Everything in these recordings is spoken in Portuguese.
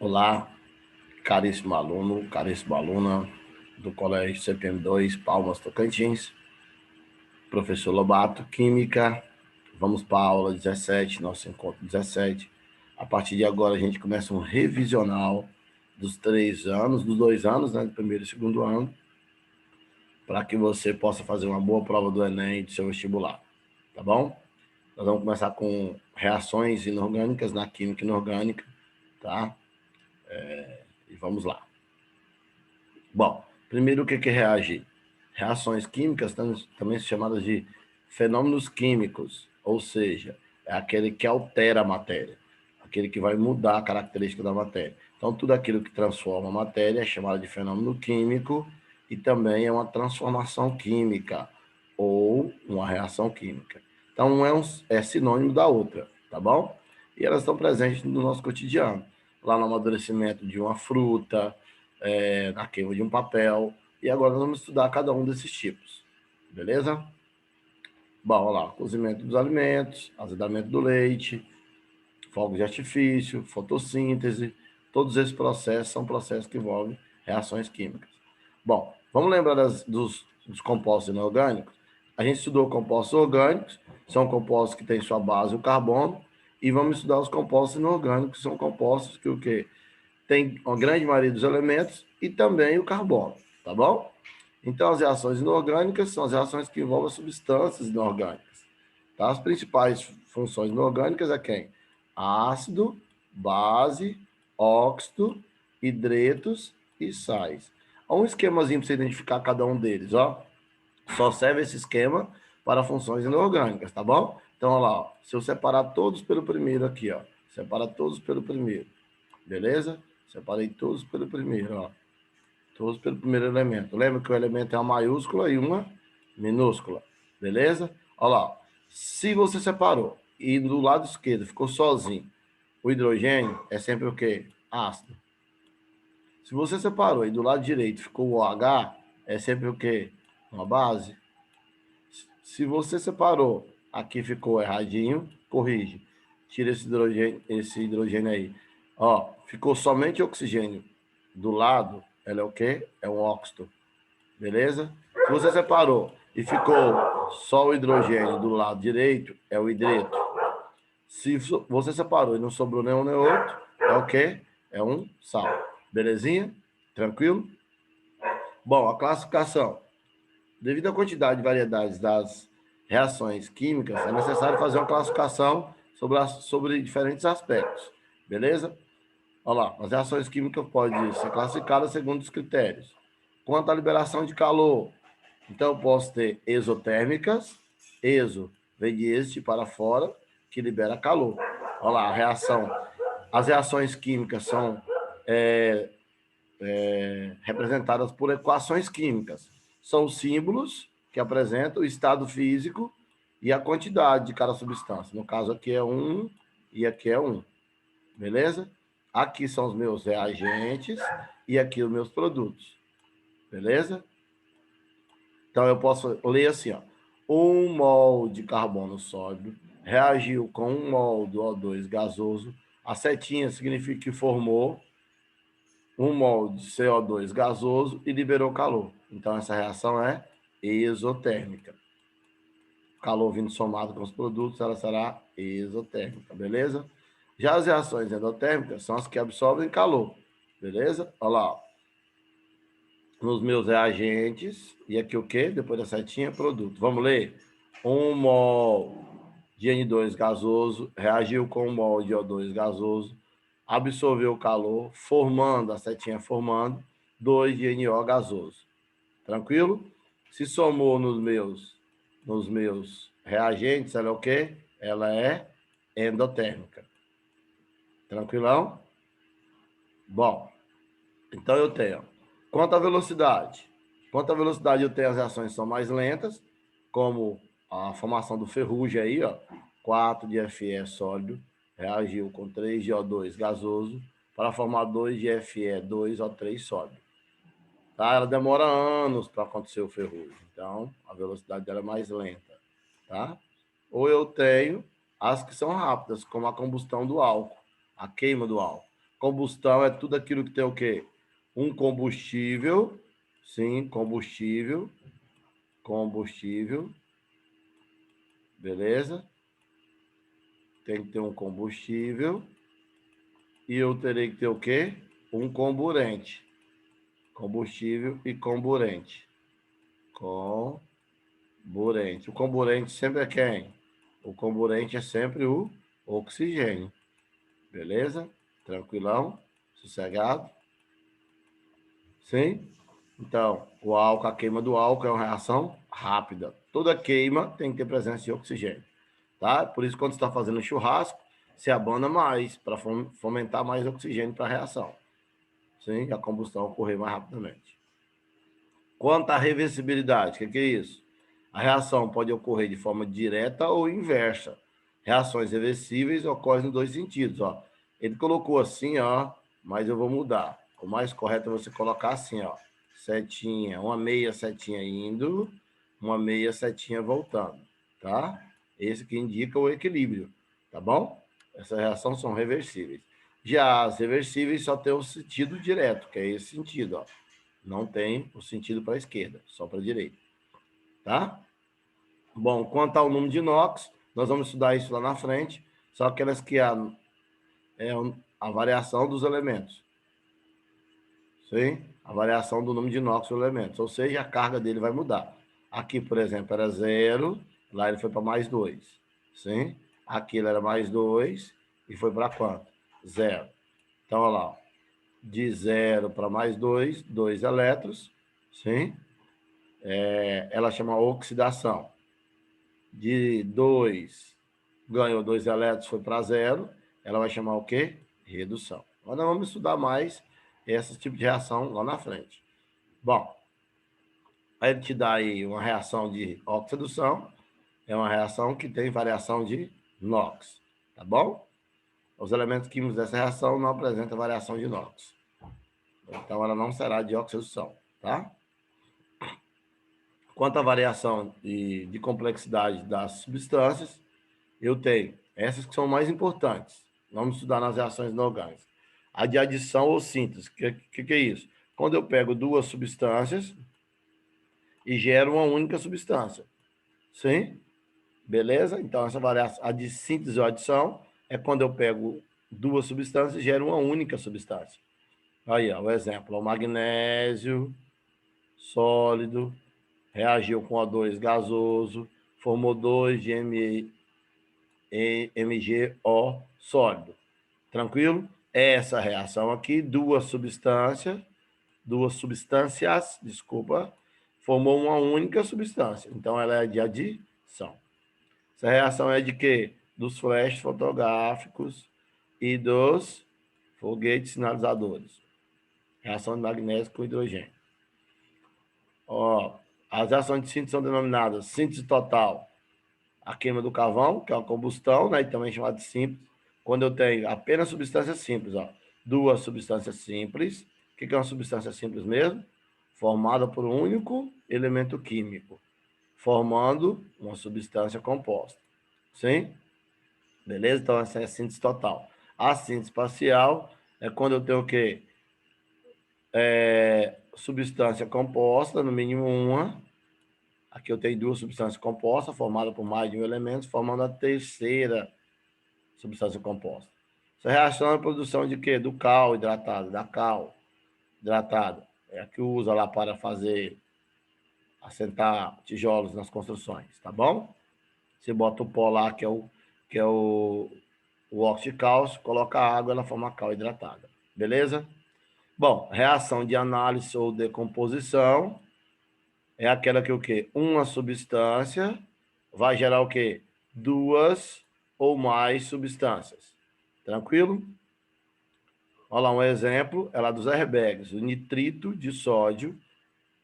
Olá, caríssimo aluno, caríssima aluna do Colégio CPM2, Palmas Tocantins, professor Lobato, Química. Vamos para a aula 17, nosso encontro 17. A partir de agora, a gente começa um revisional dos 3 anos, dos 2 anos, né, do primeiro e segundo ano, para que você possa fazer uma boa prova do Enem e do seu vestibular, tá bom? Nós vamos começar com reações inorgânicas na química inorgânica, tá? E vamos lá. Bom, primeiro o que é reagir? Reações químicas também são chamadas de fenômenos químicos, ou seja, é aquele que altera a matéria, aquele que vai mudar a característica da matéria. Então, tudo aquilo que transforma a matéria é chamado de fenômeno químico e também é uma transformação química ou uma reação química. Então, um é sinônimo da outra, tá bom? E elas estão presentes no nosso cotidiano, lá no amadurecimento de uma fruta, na queima de um papel. E agora nós vamos estudar cada um desses tipos, beleza? Bom, olha lá, cozimento dos alimentos, azedamento do leite, fogos de artifício, fotossíntese, todos esses processos são processos que envolvem reações químicas. Bom, vamos lembrar dos compostos inorgânicos? A gente estudou compostos orgânicos, são compostos que têm sua base o carbono, e vamos estudar os compostos inorgânicos, que são compostos que o quê? Tem uma grande maioria dos elementos e também o carbono, tá bom? Então, as reações inorgânicas são as reações que envolvem substâncias inorgânicas. Tá? As principais funções inorgânicas é quem? Ácido, base, óxido, hidretos e sais. Há um esquemazinho para você identificar cada um deles, ó. Só serve esse esquema para funções inorgânicas, tá bom? Então, olha lá, ó. Se eu separar todos pelo primeiro aqui, ó. Separa todos pelo primeiro. Beleza? Separei todos pelo primeiro, ó. Todos pelo primeiro elemento. Lembra que o elemento é uma maiúscula e uma minúscula. Beleza? Olha lá. Se você separou e do lado esquerdo ficou sozinho, o hidrogênio é sempre o quê? Ácido. Se você separou e do lado direito ficou o OH, é sempre o quê? Uma base. Se você separou, aqui ficou erradinho, corrige. Tira esse hidrogênio aí. Ó, ficou somente oxigênio do lado, ela é o quê? É um óxido. Beleza? Se você separou e ficou só o hidrogênio do lado direito, é o hidreto. Se você separou e não sobrou nenhum nem outro, é o quê? É um sal. Belezinha? Tranquilo? Bom, a classificação. Devido à quantidade de variedades das reações químicas, é necessário fazer uma classificação sobre diferentes aspectos. Beleza? Olha lá, as reações químicas podem ser classificadas segundo os critérios. Quanto à liberação de calor, então eu posso ter exotérmicas, exo vem de este para fora, que libera calor. Olha lá, a reação. As reações químicas são representadas por equações químicas. São símbolos que apresentam o estado físico e a quantidade de cada substância. No caso, aqui é 1 e aqui é 1. Beleza? Aqui são os meus reagentes e aqui os meus produtos. Beleza? Então, eu posso ler assim, ó. 1 mol de carbono sólido reagiu com 1 mol do O2 gasoso. A setinha significa que formou 1 mol de CO2 gasoso e liberou calor. Então, essa reação é exotérmica. Calor vindo somado com os produtos, ela será exotérmica, beleza? Já as reações endotérmicas são as que absorvem calor, beleza? Olha lá, ó. Nos meus reagentes, e aqui o quê? Depois da setinha, produto. Vamos ler? 1 mol de N2 gasoso reagiu com 1 mol de O2 gasoso, absorveu o calor, formando, a setinha formando, 2 de NO gasoso. Tranquilo? Se somou nos meus reagentes, ela é o quê? Ela é endotérmica. Tranquilão? Bom, então eu tenho. Quanto à velocidade? Quanto à velocidade, eu tenho as reações que são mais lentas, como a formação do ferrugem aí, ó. 4 de Fe sólido reagiu com 3 de O2 gasoso para formar 2 de Fe2O3 sólido. Tá? Ela demora anos para acontecer o ferrugem, então a velocidade dela é mais lenta. Tá? Ou eu tenho as que são rápidas, como a combustão do álcool, a queima do álcool. Combustão é tudo aquilo que tem o quê? Um combustível, sim, combustível, beleza? Tem que ter um combustível e eu terei que ter o quê? Um comburente. Combustível e comburente. Comburente. O comburente sempre é quem? O comburente é sempre o oxigênio. Beleza? Tranquilão? Sossegado? Sim? Então, o álcool, a queima do álcool é uma reação rápida. Toda queima tem que ter presença de oxigênio. Tá? Por isso, quando você está fazendo churrasco, se abana mais, para fomentar mais oxigênio para a reação. Sim? E a combustão ocorrer mais rapidamente. Quanto à reversibilidade, o que é isso? A reação pode ocorrer de forma direta ou inversa. Reações reversíveis ocorrem em dois sentidos. Ó. Ele colocou assim, ó, mas eu vou mudar. O mais correto é você colocar assim, ó, setinha, uma meia setinha indo, uma meia setinha voltando, tá? Esse que indica o equilíbrio, tá bom? Essas reações são reversíveis. Já as reversíveis só tem o sentido direto, que é esse sentido, ó. Não tem o sentido para a esquerda, só para a direita, tá? Bom, quanto ao número de inox, nós vamos estudar isso lá na frente, só aquelas que é a variação dos elementos, sim? A variação do número de inox dos elementos, ou seja, a carga dele vai mudar. Aqui, por exemplo, era 0, lá ele foi para mais 2, sim? Aqui ele era mais 2 e foi para quanto? 0. Então, olha lá, de 0 para mais 2, 2 elétrons, sim? Ela chama oxidação. De 2 ganhou 2 elétrons, foi para 0, ela vai chamar o quê? Redução. Nós não vamos estudar mais esse tipo de reação lá na frente. Bom, aí ele te dá aí uma reação de oxidação, é uma reação que tem variação de NOx, tá bom? Os elementos químicos dessa reação não apresentam variação de NOx. Então, ela não será de oxidação, tá? Quanto à variação de complexidade das substâncias, eu tenho essas que são mais importantes. Vamos estudar nas reações inorgânicas. A de adição ou síntese. O que é isso? Quando eu pego duas substâncias e gero uma única substância. Sim? Beleza? Então, essa variação, a de síntese ou adição, é quando eu pego duas substâncias e gero uma única substância. Aí, ó, o exemplo. O magnésio sólido reagiu com O2 gasoso, formou 2 de MgO sólido. Tranquilo? Essa reação aqui, duas substâncias, desculpa, formou uma única substância. Então, ela é de adição. Essa reação é de quê? Dos flashes fotográficos e dos foguetes sinalizadores. Reação de magnésio com hidrogênio. Ó, as reações de síntese são denominadas síntese total, a queima do carvão, que é a combustão, né, e também chamada de simples, quando eu tenho apenas substâncias simples, ó, duas substâncias simples. O que é uma substância simples mesmo? Formada por um único elemento químico, formando uma substância composta. Sim? Beleza? Então, essa é a síntese total. A síntese parcial é quando eu tenho o quê? Substância composta, no mínimo uma. Aqui eu tenho duas substâncias compostas, formadas por mais de um elemento, formando a terceira substância composta. Essa reação é a produção de quê? Do cal hidratado, da cal hidratada. É a que usa lá para fazer, assentar tijolos nas construções, tá bom? Você bota o pó lá, que é o óxido de cálcio, coloca a água, ela forma a cal hidratada. Beleza? Bom, reação de análise ou decomposição é aquela que o quê? Uma substância vai gerar o quê? Duas ou mais substâncias. Tranquilo? Olha lá um exemplo, é lá dos airbags. O nitrito de sódio,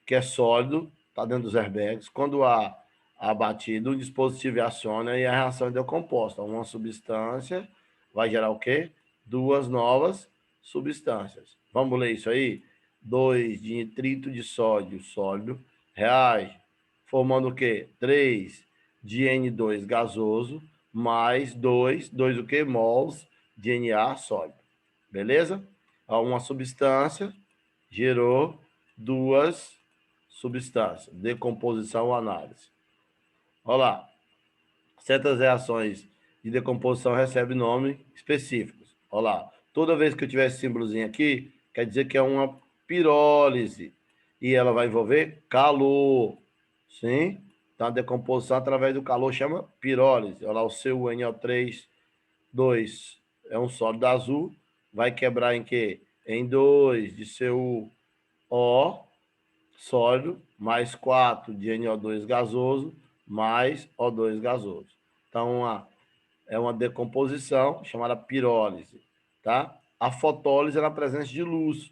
que é sólido, está dentro dos airbags. Quando há abatido, o dispositivo aciona e a reação é decomposta. Uma substância vai gerar o quê? Duas novas substâncias. Vamos ler isso aí? 2 de nitrito de sódio sólido reage, formando o quê? 3 de N2 gasoso mais 2 o quê? Mols de Na sólido. Beleza? Uma substância gerou duas substâncias. Decomposição ou análise. Olha lá. Certas reações de decomposição recebem nome específicos. Olha lá. Toda vez que eu tiver esse símbolozinho aqui, quer dizer que é uma pirólise. E ela vai envolver calor. Sim? Então, a decomposição através do calor chama pirólise. Olha lá, o seu NO3, 2 é um sólido azul. Vai quebrar em quê? Em 2 de seu O sólido, mais 4 de NO2 gasoso, mais O2 gasoso. Então, é uma decomposição chamada pirólise. Tá? A fotólise é na presença de luz.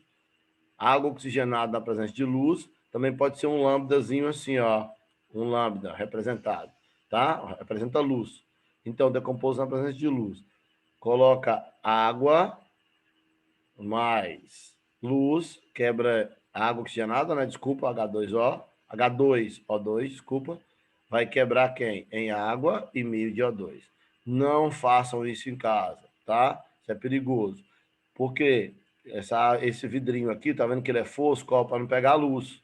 Água oxigenada na presença de luz também pode ser um lambdazinho assim, ó, um lambda representado, tá? Representa luz. Então, decomposição na presença de luz. Coloca água mais luz, quebra água oxigenada, né? Desculpa, H2O, H2O2, desculpa, vai quebrar quem? Em água e meio de O2. Não façam isso em casa, tá? Isso é perigoso. Porque esse vidrinho aqui, tá vendo que ele é fosco, para não pegar a luz.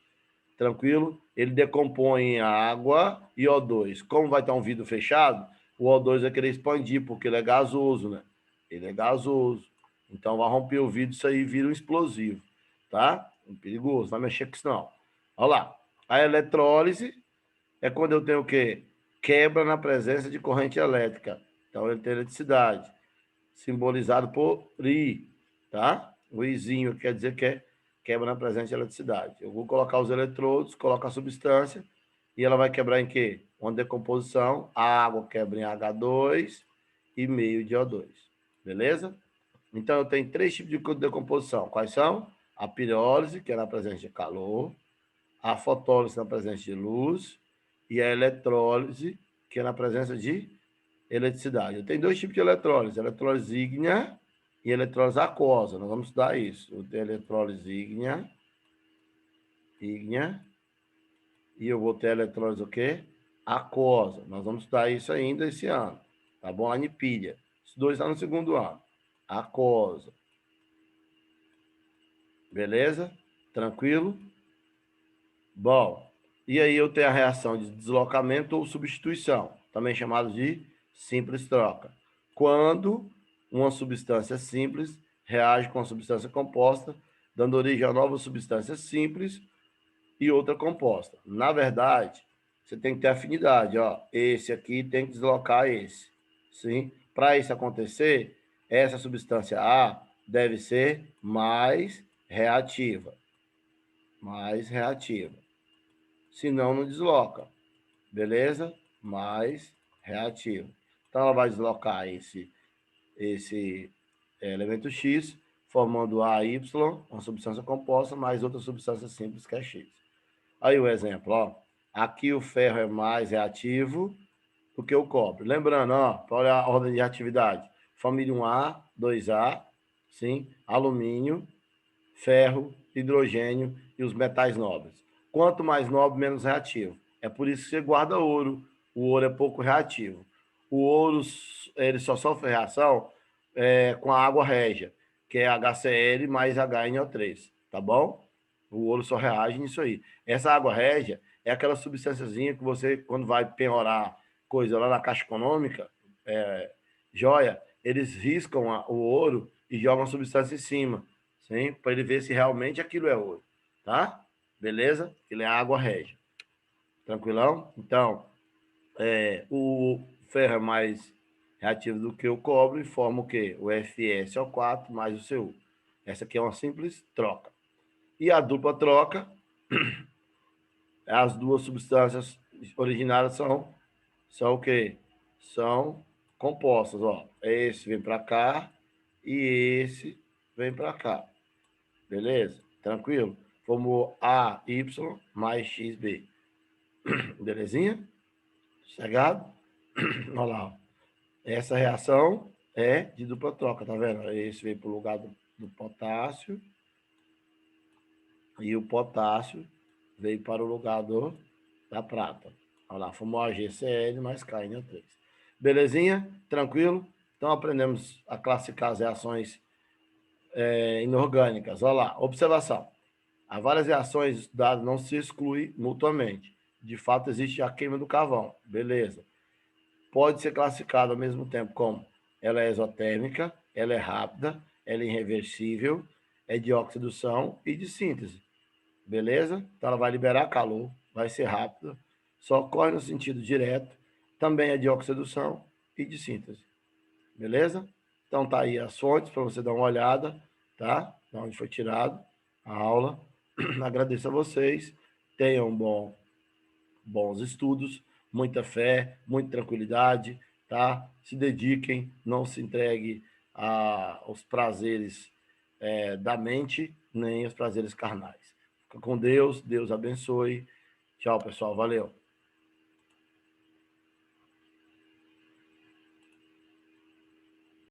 Tranquilo? Ele decompõe em água e O2. Como vai estar um vidro fechado, o O2 vai querer expandir, porque ele é gasoso, né? Ele é gasoso. Então vai romper o vidro, isso aí vira um explosivo, tá? É perigoso, vai mexer com isso não. Olha lá. A eletrólise é quando eu tenho o quê? Quebra na presença de corrente elétrica. Então ele tem eletricidade, simbolizado por I, tá? O Izinho quer dizer que é quebra na presença de eletricidade. Eu vou colocar os eletrodos, coloco a substância e ela vai quebrar em quê? Uma decomposição, a água quebra em H2 e meio de O2. Beleza? Então, eu tenho três tipos de decomposição. Quais são? A pirólise, que é na presença de calor, a fotólise na presença de luz e a eletrólise, que é na presença de eletricidade. Eu tenho dois tipos de eletrólise, eletrólise ígnea e eletrólise aquosa. Nós vamos estudar isso. Eu tenho eletrólise ígnea, e eu vou ter eletrólise o quê? Aquosa. Nós vamos estudar isso ainda esse ano. Tá bom? Anipília. Os dois estão no segundo ano. Aquosa. Beleza? Tranquilo? Bom, e aí eu tenho a reação de deslocamento ou substituição, também chamado de simples troca. Quando uma substância simples reage com a substância composta, dando origem a nova substância simples e outra composta. Na verdade, você tem que ter afinidade, ó. Esse aqui tem que deslocar esse. Sim? Para isso acontecer, essa substância A deve ser mais reativa. Mais reativa. Senão não desloca. Beleza? Mais reativa. Então ela vai deslocar esse elemento X, formando AY, uma substância composta, mais outra substância simples que é X. Aí o exemplo, ó. Aqui o ferro é mais reativo do que o cobre. Lembrando, ó, olha a ordem de atividade. Família 1A, 2A, sim, alumínio, ferro, hidrogênio e os metais nobres. Quanto mais nobre, menos reativo. É por isso que você guarda ouro. O ouro é pouco reativo. O ouro ele só sofre reação com a água régia, que é HCl mais HNO3, tá bom? O ouro só reage nisso aí. Essa água régia é aquela substânciazinha que você, quando vai penhorar coisa lá na Caixa Econômica, joia, eles riscam o ouro e jogam a substância em cima, sim, para ele ver se realmente aquilo é ouro, tá? Beleza? Ele é água régia. Tranquilão? Então, o ferro é mais reativo do que o cobre, forma o quê? O FeSO4 mais o Cu. Essa aqui é uma simples troca. E a dupla troca, as duas substâncias originárias são o quê? São compostas, ó. Esse vem para cá e esse vem para cá. Beleza? Tranquilo? Formou AY mais XB. Belezinha? Chegado? Olha lá. Essa reação é de dupla troca, tá vendo? Esse veio para o lugar do potássio e o potássio veio para o lugar da prata. Olha lá, formou AgCl mais KNO3. Belezinha? Tranquilo? Então aprendemos a classificar as reações inorgânicas. Olha lá, observação. Há várias reações estudadas, não se exclui mutuamente. De fato, existe a queima do carvão. Beleza. Pode ser classificada ao mesmo tempo como ela é exotérmica, ela é rápida, ela é irreversível, é de oxidação e de síntese. Beleza? Então ela vai liberar calor, vai ser rápida, só ocorre no sentido direto, também é de oxidação e de síntese. Beleza? Então tá aí as fontes para você dar uma olhada, tá? De onde foi tirado a aula. Agradeço a vocês. Tenham bons estudos, muita fé, muita tranquilidade, tá? Se dediquem, não se entregue aos prazeres da mente, nem aos prazeres carnais. Fica com Deus, Deus abençoe. Tchau, pessoal. Valeu.